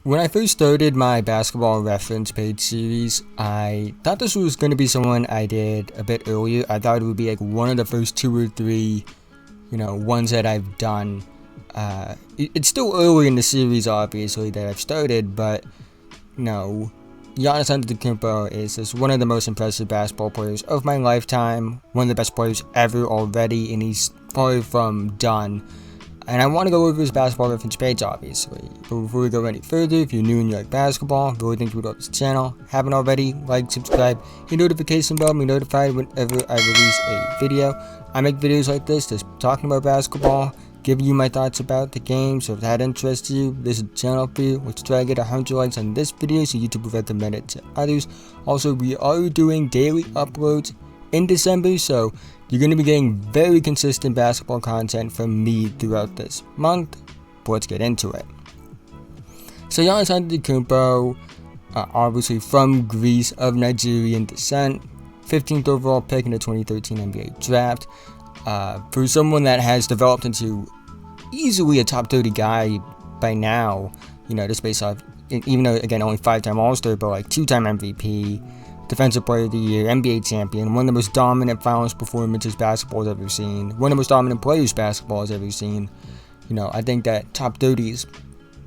when I first started my basketball reference page series, I thought this was going to be someone I did a bit earlier. I thought it would be like one of the first 2 or 3, ones that I've done. It's still early in the series, obviously, that I've started, but, Giannis Antetokounmpo is just one of the most impressive basketball players of my lifetime, one of the best players ever already, and he's far from done. And I want to go over his basketball reference page, obviously. But before we go any further, if you're new and you like basketball, really think you would love this channel. Haven't already, like, subscribe, hit notification bell, be notified whenever I release a video. I make videos like this, just talking about basketball, giving you my thoughts about the game. So if that interests you, this is the channel for you. Let's try to get 100 likes on this video so YouTube will recommend it to others. Also, we are doing daily uploads in December, so you're going to be getting very consistent basketball content from me throughout this month. But let's get into it. So Giannis Antetokounmpo, obviously from Greece, of Nigerian descent, 15th overall pick in the 2013 NBA draft. For someone that has developed into easily a top 30 guy by now, just based off, even though, again, only 5-time All-Star, but like 2-time MVP, Defensive Player of the Year, NBA champion, one of the most dominant finals performances basketball has ever seen, one of the most dominant players basketball has ever seen. I think that top 30 is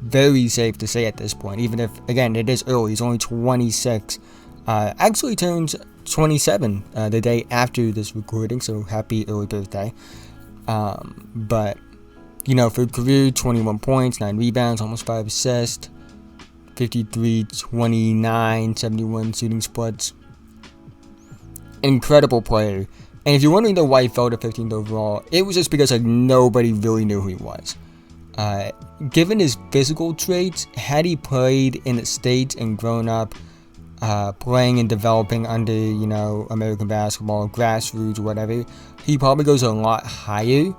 very safe to say at this point, even if, again, it is early. He's only 26. Actually turns 27 the day after this recording, so happy early birthday. But, for career, 21 points, 9 rebounds, almost 5 assists, 53, 29, 71 shooting splits. Incredible player. And if you're wondering though why he fell to 15th overall, it was just because nobody really knew who he was. Given his physical traits, had he played in the States and grown up playing and developing under, American basketball, grassroots, whatever, he probably goes a lot higher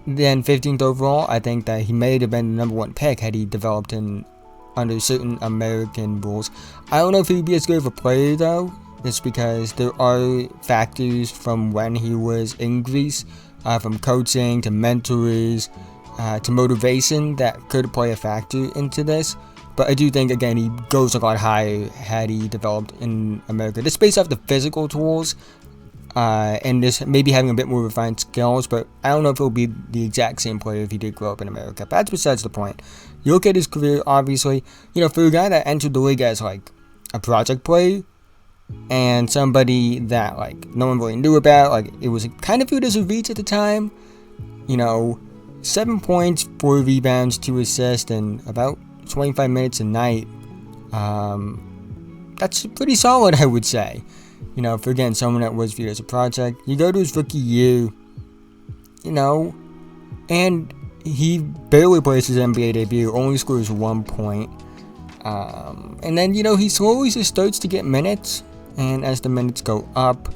than 15th overall. I think that he may have been the #1 pick had he developed under certain American rules. I don't know if he'd be as good of a player though, just because there are factors from when he was in Greece, from coaching to mentors to motivation that could play a factor into this. But I do think, again, he goes a lot higher had he developed in America. Just based off the physical tools and just maybe having a bit more refined skills, but I don't know if he'll be the exact same player if he did grow up in America. But that's besides the point. You look at his career, obviously, for a guy that entered the league as like a project player and somebody that like no one really knew about, like it was kind of viewed as a reach at the time. 7 points, 4 rebounds, 2 assists, and about 25 minutes a night. That's pretty solid, I would say. For, again, someone that was viewed as a project. You go to his rookie year, and he barely plays his NBA debut, only scores 1 point. And then, he slowly just starts to get minutes, and as the minutes go up,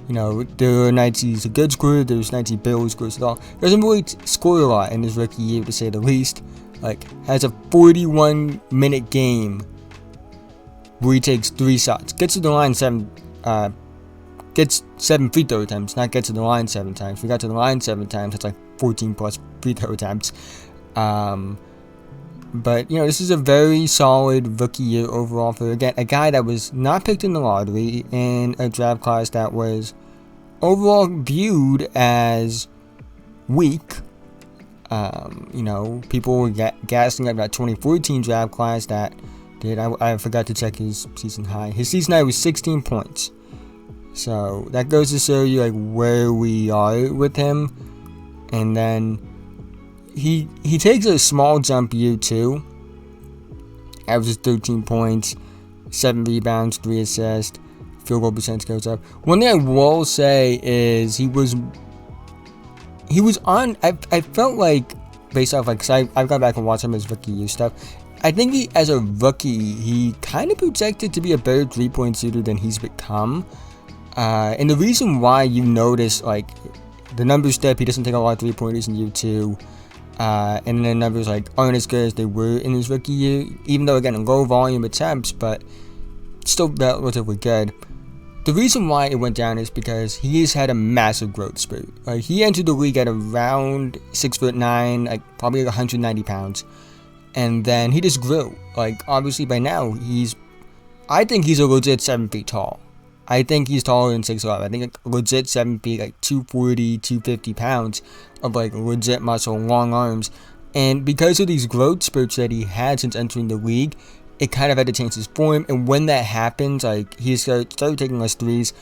there are nights he's a good scorer, there's nights he barely scores at all. Doesn't really score a lot in his rookie year, to say the least. Like, has a 41-minute game where he takes 3 shots, gets to the line 7 free throw attempts, not gets to the line 7 times. We got to the line 7 times, that's like 14 plus free throw attempts. But, this is a very solid rookie year overall for, again, a guy that was not picked in the lottery in a draft class that was overall viewed as weak. People were gassing up that 2014 draft class that did. I forgot to check his season high. His season high was 16 points. So that goes to show you like where we are with him. And then he takes a small jump year 2. Averages 13 points, 7 rebounds, 3 assists. Field goal percentage goes up. One thing I will say is he was on. I felt like, based off like, cause I've gone back and watched some of his rookie year stuff. I think as a rookie, he kind of projected to be a better 3-point shooter than he's become. And the reason why you notice, like, the numbers step, he doesn't take a lot of 3-pointers in year 2. And the numbers, like, aren't as good as they were in his rookie year. Even though, again, low volume attempts, but still relatively good. The reason why it went down is because he's had a massive growth spurt. Like, he entered the league at around 6'9", like probably like 190 pounds. and then he just grew. Like, obviously by now, I think he's a legit 7 feet tall. I think he's taller than 6'11". I think like legit 7 feet, like 240, 250 pounds of like legit muscle, long arms. And because of these growth spurts that he had since entering the league, it kind of had to change his form. And when that happens, like, he started taking less threes.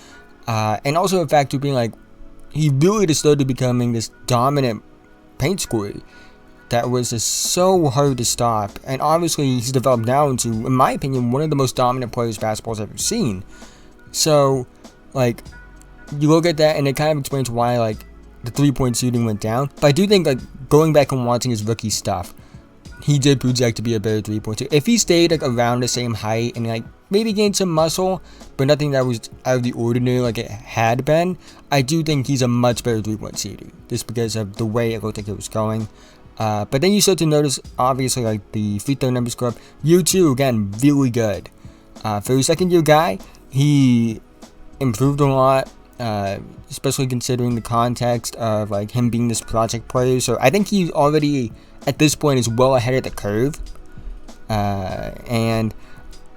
And also the fact of being like, he really just started becoming this dominant paint scorer that was just so hard to stop. And obviously he's developed now into, in my opinion, one of the most dominant players basketball's ever seen. So, like, you look at that and it kind of explains why, like, the 3-point shooting went down. But I do think, like, going back and watching his rookie stuff, he did project to be a better 3-point shooter. If he stayed, like, around the same height and, like, maybe gained some muscle, but nothing that was out of the ordinary like it had been, I do think he's a much better 3-point shooter, just because of the way it looked like it was going. But then you start to notice, obviously, like, the free throw numbers go up. Year 2, again, really good. For a second-year guy, he improved a lot, especially considering the context of, like, him being this project player. So I think he already, at this point, is well ahead of the curve. And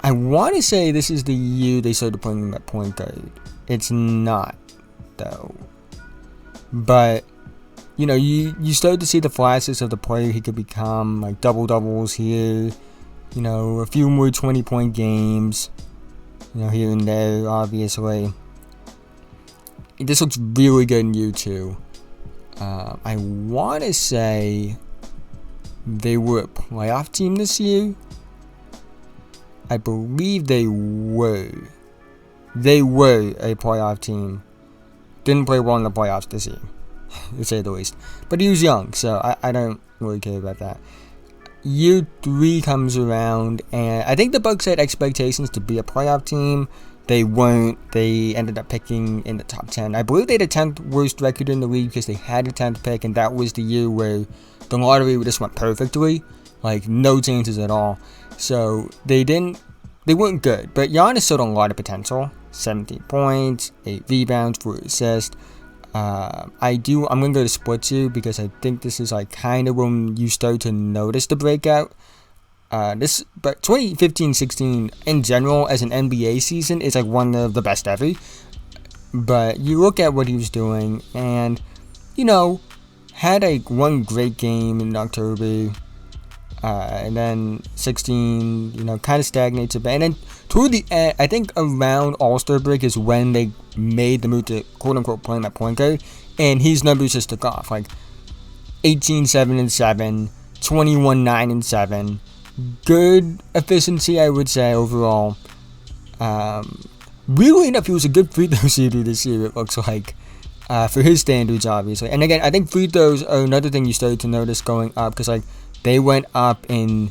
I want to say this is the year they started playing him at point guard. It's not, though. But, you know, you start to see the flashes of the player he could become, like double-doubles here, you know, a few more 20-point games, you know, here and there, obviously. This looks really good in year 2. I want to say they were a playoff team this year. I believe they were. They were a playoff team. Didn't play well in the playoffs this year, to say the least. But he was young, so I don't really care about that. Year 3 comes around, and I think the Bucks had expectations to be a playoff team. They weren't. They ended up picking in the top 10. I believe they had the 10th worst record in the league because they had a 10th pick, and that was the year where the lottery just went perfectly. Like, no chances at all. So, they weren't good. But Giannis showed a lot of potential. 17 points, 8 rebounds, 4 assists. I'm going to go to splits here because I think this is, like, kind of when you start to notice the breakout. But 2015-16 in general as an NBA season is, like, one of the best ever. But you look at what he was doing and, you know, had one great game in October. And then 16, you know, kind of stagnates a bit. And then toward the end, I think around All-Star break is when they made the move to quote-unquote playing at point guard. And his numbers just took off. Like 18-7-7, 21-9-7. Good efficiency, I would say, overall. Really enough, he was a good free throw shooter this year, it looks like. For his standards, obviously. And again, I think free throws are another thing you started to notice going up. Because, like, they went up in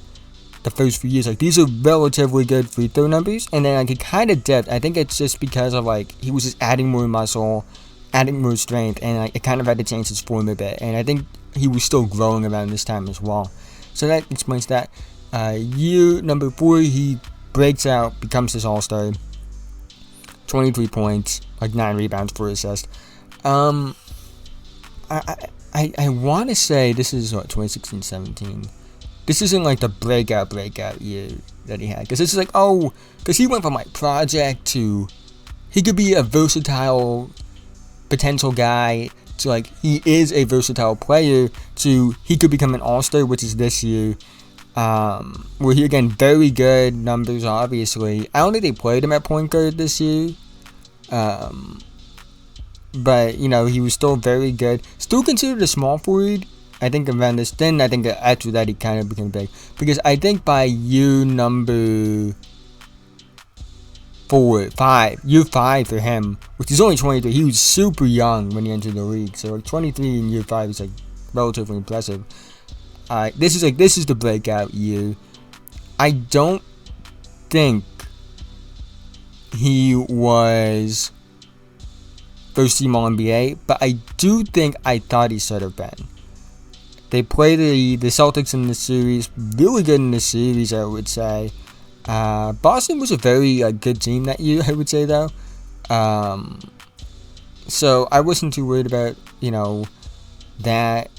the first few years. Like, these are relatively good free throw numbers. And then, like, it kind of dipped. I think it's just because of, like, he was just adding more muscle, adding more strength. And, like, it kind of had to change his form a bit. And I think he was still growing around this time as well. So that explains that. Year number 4, he breaks out, becomes this all-star. 23 points, like 9 rebounds, 4 assists. I want to say this is, 2016-17. This isn't, like, the breakout year that he had. Because this is, like, because he went from, like, project to, he could be a versatile potential guy, to, like, he is a versatile player, to he could become an all-star, which is this year. Where he, again, very good numbers, obviously. I don't think they played him at point guard this year. But, you know, he was still very good. Still considered a small forward. I think around this. Then I think after that he kind of became big. Because I think by year number 5 for him, which is only 23, he was super young when he entered the league. So, like, 23 in year 5 is, like, relatively impressive. This is the breakout year. I don't think he was first team All-NBA, but I do think I thought he should have been. They played the Celtics in the series, really good in the series, I would say. Boston was a very good team that year, I would say, though. So I wasn't too worried about, you know, that.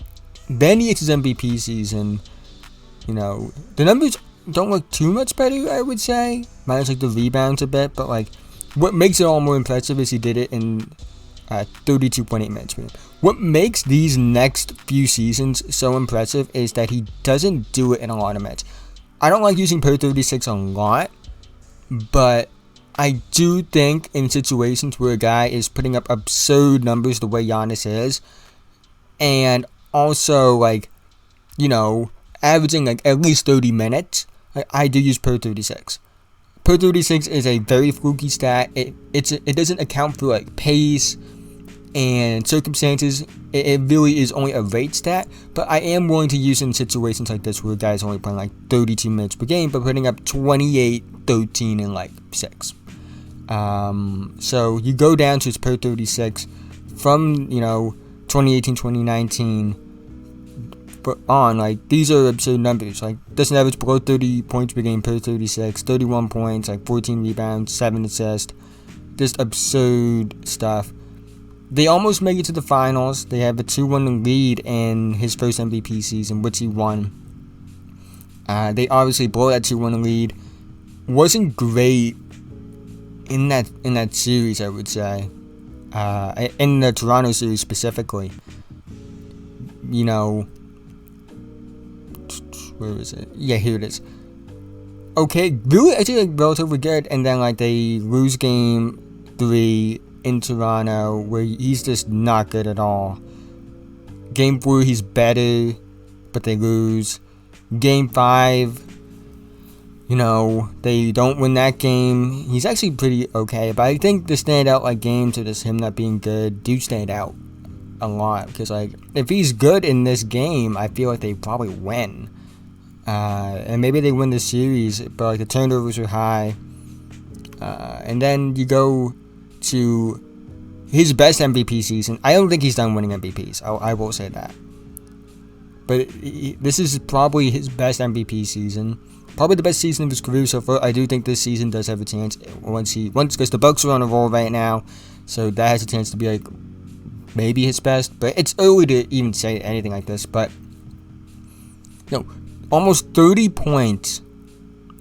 Then he gets his MVP season, You know, the numbers don't look too much better, I would say. Minus like the rebounds a bit, but like what makes it all more impressive is he did it in 32.8 minutes per game. What makes these next few seasons so impressive is that he doesn't do it in a lot of minutes. I don't like using per 36 a lot, but I do think in situations where a guy is putting up absurd numbers the way Giannis is, and also like, you know, averaging like at least 30 minutes, I do use per 36. Per 36 is a very fluky stat. It doesn't account for like pace and circumstances. It really is only a rate stat, but I am willing to use it in situations like this where a guy is only playing like 32 minutes per game but putting up 28, 13, and like 6. So you go down to his per 36 from, you know, 2018, 2019 but on, like, these are absurd numbers. Like, doesn't average below 30 points per game per 36, 31 points, like 14 rebounds, 7 assists, just absurd stuff. They almost make it to the finals. They have a 2-1 lead in his first MVP season, which he won. They obviously blow that 2-1 lead. Wasn't great in that series, I would say. In the Toronto series specifically. You know, where is it? Yeah, here it is. Okay, really, actually, like, relatively good, and then like they lose game 3 in Toronto, where he's just not good at all. Game 4, he's better, but they lose. Game 5, you know, they don't win that game. He's actually pretty okay, but I think the standout like games of just him not being good do stand out a lot, because like if he's good in this game, I feel like they probably win. And maybe they win the series, but like the turnovers are high. And then you go to his best MVP season. I don't think he's done winning MVPs. I will say that. But this is probably his best MVP season. Probably the best season of his career so far. I do think this season does have a chance once because the Bucks are on a roll right now, so that has a chance to be like maybe his best. But it's early to even say anything like this. But no. Almost 30 points,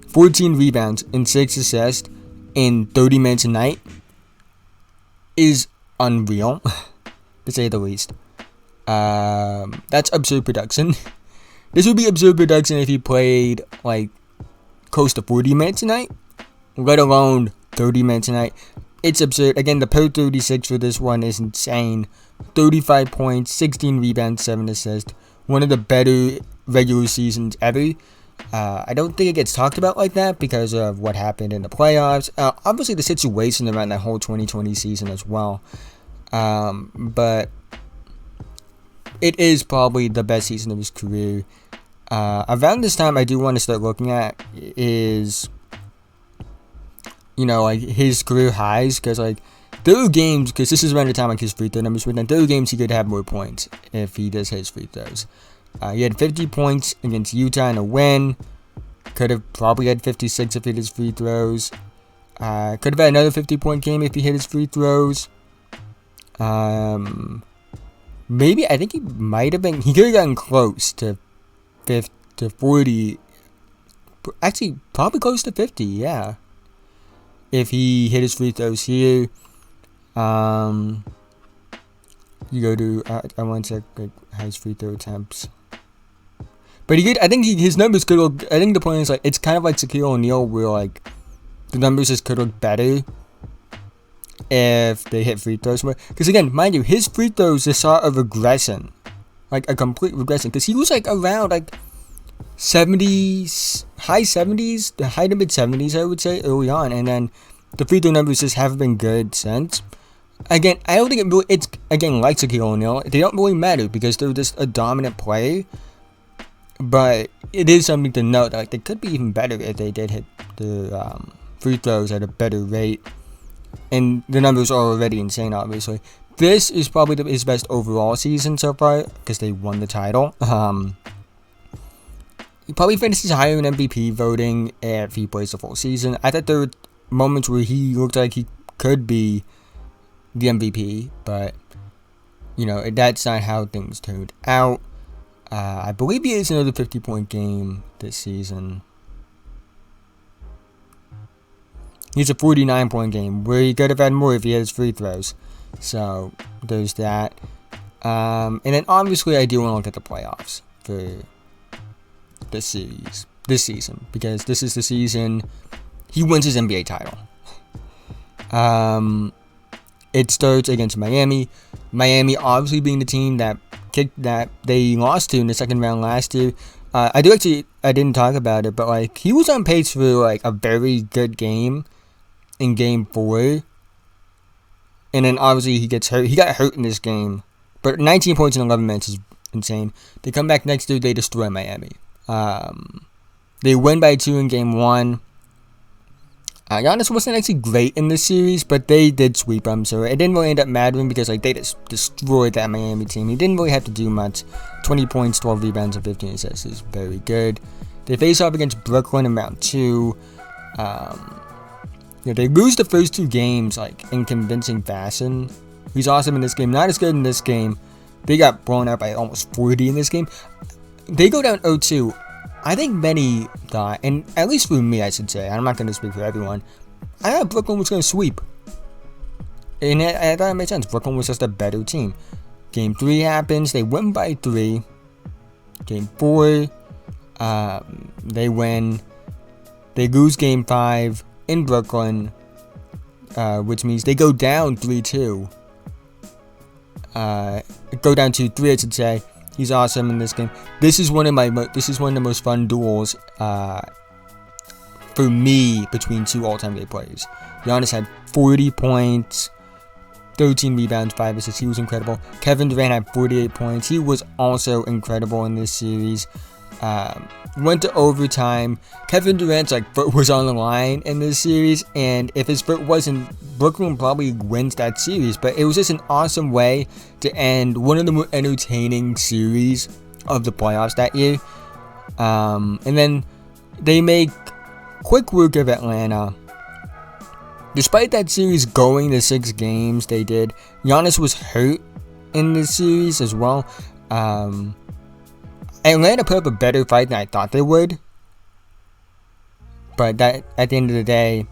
14 rebounds, and 6 assists in 30 minutes a night is unreal, to say the least. That's absurd production. This would be absurd production if he played like close to 40 minutes a night, let alone 30 minutes a night. It's absurd. Again, the per 36 for this one is insane. 35 points, 16 rebounds, 7 assists. One of the better regular seasons ever. I don't think it gets talked about like that because of what happened in the playoffs. Obviously, the situation around that whole 2020 season as well. But it is probably the best season of his career. Around this time, I do want to start looking at is, you know, like his career highs, because like there are games, because this is around the time like his free throw numbers were done. There are games he could have more points if he does his free throws. He had 50 points against Utah in a win. Could have probably had 56 if he hit his free throws. Could have had another 50-point game if he hit his free throws. Maybe, I think he might have been, he could have gotten close to 40. Actually, probably close to 50, yeah. If he hit his free throws here. You go to, I want to check like, his free throw attempts. But he could, I think his numbers could look, I think the point is like, it's kind of like Shaquille O'Neal where like, the numbers just could look better if they hit free throws more. Because again, mind you, his free throws just saw a regression. Like a complete regression. Because he was like around like 70s, high 70s, the high to mid 70s I would say early on. And then the free throw numbers just haven't been good since. Again, I don't think it really, it's, again, like Shaquille O'Neal, they don't really matter because they're just a dominant player. But it is something to note, like, they could be even better if they did hit the free throws at a better rate. And the numbers are already insane, obviously. This is probably his best overall season so far, because they won the title. He probably finishes higher in MVP voting if he plays the full season. I thought there were moments where he looked like he could be the MVP, but, you know, that's not how things turned out. I believe he has another 50-point game this season. He's a 49-point game, where he could have had more if he had his free throws. So, there's that. And then obviously I do want to look at the playoffs for this season, because this is the season he wins his NBA title. It starts against Miami. Miami obviously being the team that they lost to in the second round last year. I didn't talk about it, but like he was on pace for like a very good game in game 4. And then obviously he gets hurt. He got hurt in this game. But 19 points in 11 minutes is insane. They come back next year, they destroy Miami. They win by 2 in game 1. Giannis wasn't actually great in this series, but they did sweep him, so it didn't really end up mattering because like they just destroyed that Miami team. He didn't really have to do much. 20 points, 12 rebounds, and 15 assists is very good. They face off against Brooklyn in round 2. They lose the first 2 games like in convincing fashion. He's awesome in this game, not as good in this game. They got blown out by almost 40 in this game. They go down 0-2. I think many thought, and at least for me I should say, I'm not going to speak for everyone, I thought Brooklyn was going to sweep. And I thought it made sense. Brooklyn was just a better team. Game 3 happens, they win by 3. Game 4, they win. They lose game 5 in Brooklyn, which means they go down 3-2. Go down to 3, I should say. He's awesome in this game. This is one of the most fun duels for me between 2 all-time great players. Giannis had 40 points, 13 rebounds, 5 assists. He was incredible. Kevin Durant had 48 points. He was also incredible in this series. Went to overtime. Kevin Durant's foot was on the line in this series, and if his foot wasn't, Brooklyn probably wins that series. But it was just an awesome way to end one of the more entertaining series of the playoffs that year. And then they make quick work of Atlanta. Despite that series going to 6 games, they did. Giannis was hurt in this series as well. Atlanta put up a better fight than I thought they would. But that, at the end of the day,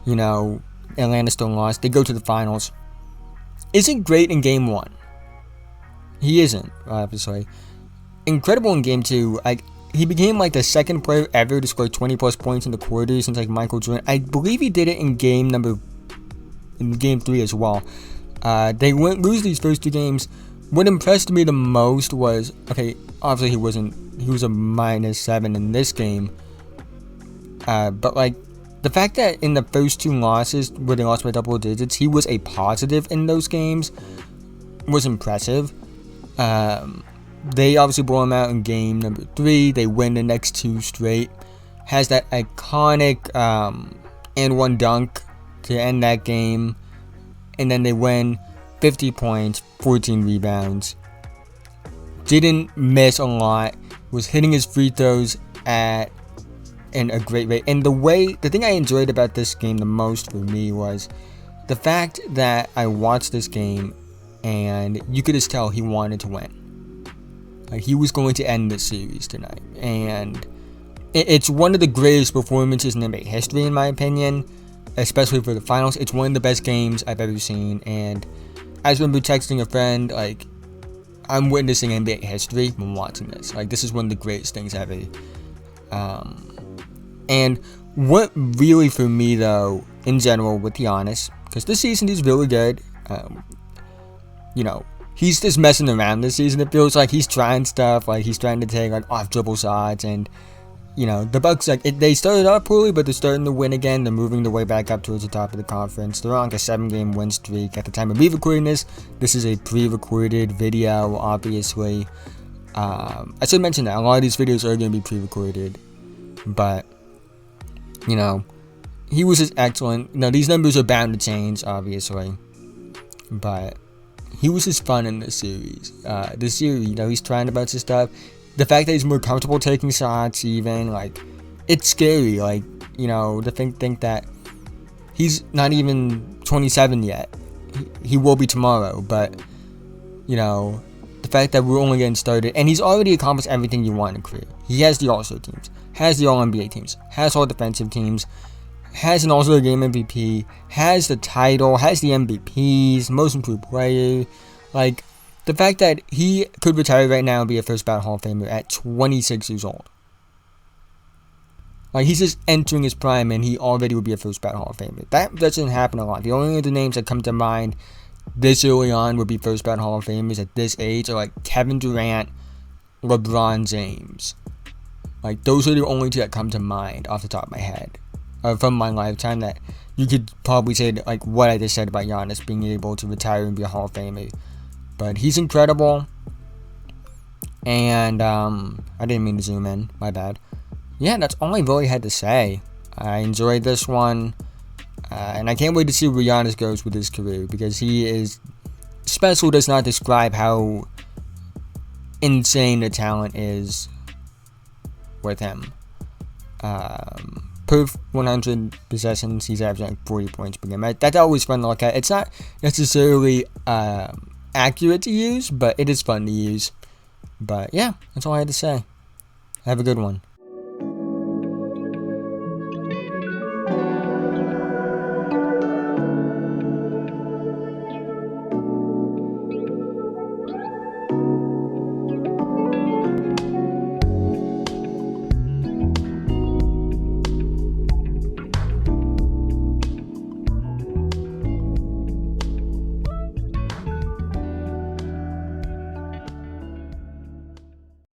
Atlanta still lost. They go to the finals. Isn't great in game 1. He isn't, obviously. Incredible in game 2. He became the second player ever to score 20 plus points in the quarter since Michael Jordan. I believe he did it in game 3 as well. They lose these first 2 games. What impressed me the most was, obviously he was a -7 in this game. But the fact that in the first 2 losses where they lost by double digits, he was a positive in those games was impressive. They obviously blow him out in game 3. They win the next 2 straight. Has that iconic and 1 dunk to end that game. And then they win 50 points, 14 rebounds. Didn't miss a lot. Was hitting his free throws in a great rate. And the thing I enjoyed about this game the most for me was the fact that I watched this game and you could just tell he wanted to win. He was going to end this series tonight. And it's one of the greatest performances in NBA history, in my opinion, especially for the finals. It's one of the best games I've ever seen. And I just remember texting a friend, I'm witnessing NBA history when watching this. This is one of the greatest things ever. And what really for me, though, in general with Giannis, because this season he's really good. He's just messing around this season. It feels like he's trying stuff. He's trying to take off dribble shots. And, the Bucks, they started off poorly, but they're starting to win again. They're moving their way back up towards the top of the conference. They're on a 7-game win streak. At the time of me recording this is a pre-recorded video, obviously. I should mention that a lot of these videos are going to be pre-recorded. But, he was just excellent. These numbers are bound to change, obviously. But he was just fun in this series. This year, he's trying a bunch of stuff. The fact that he's more comfortable taking shots, even, it's scary. To think that he's not even 27 yet. He will be tomorrow, but, the fact that we're only getting started, and he's already accomplished everything you want in a career. He has the All-Star teams, has the All-NBA teams, has all defensive teams, has an All-Star Game MVP, has the title, has the MVPs, most improved player. Like, the fact that he could retire right now and be a first ballot Hall of Famer at 26 years old. Like, he's just entering his prime and he already would be a first ballot Hall of Famer. That doesn't happen a lot. The only other names that come to mind this early on would be first ballot Hall of Famers at this age are like Kevin Durant, LeBron James. Like, those are the only two that come to mind off the top of my head. From my lifetime, that you could probably say that, like what I just said about Giannis being able to retire and be a Hall of Famer. But he's incredible. And I didn't mean to zoom in, my bad. Yeah, that's all I really had to say. I enjoyed this one. And I can't wait to see where Giannis goes with his career, because he is special does not describe how insane the talent is with him. Per 100 possessions, he's averaging like 40 points per game. That's always fun to look at. It's not necessarily accurate to use, but it is fun to use. But yeah, that's all I had to say. Have a good one.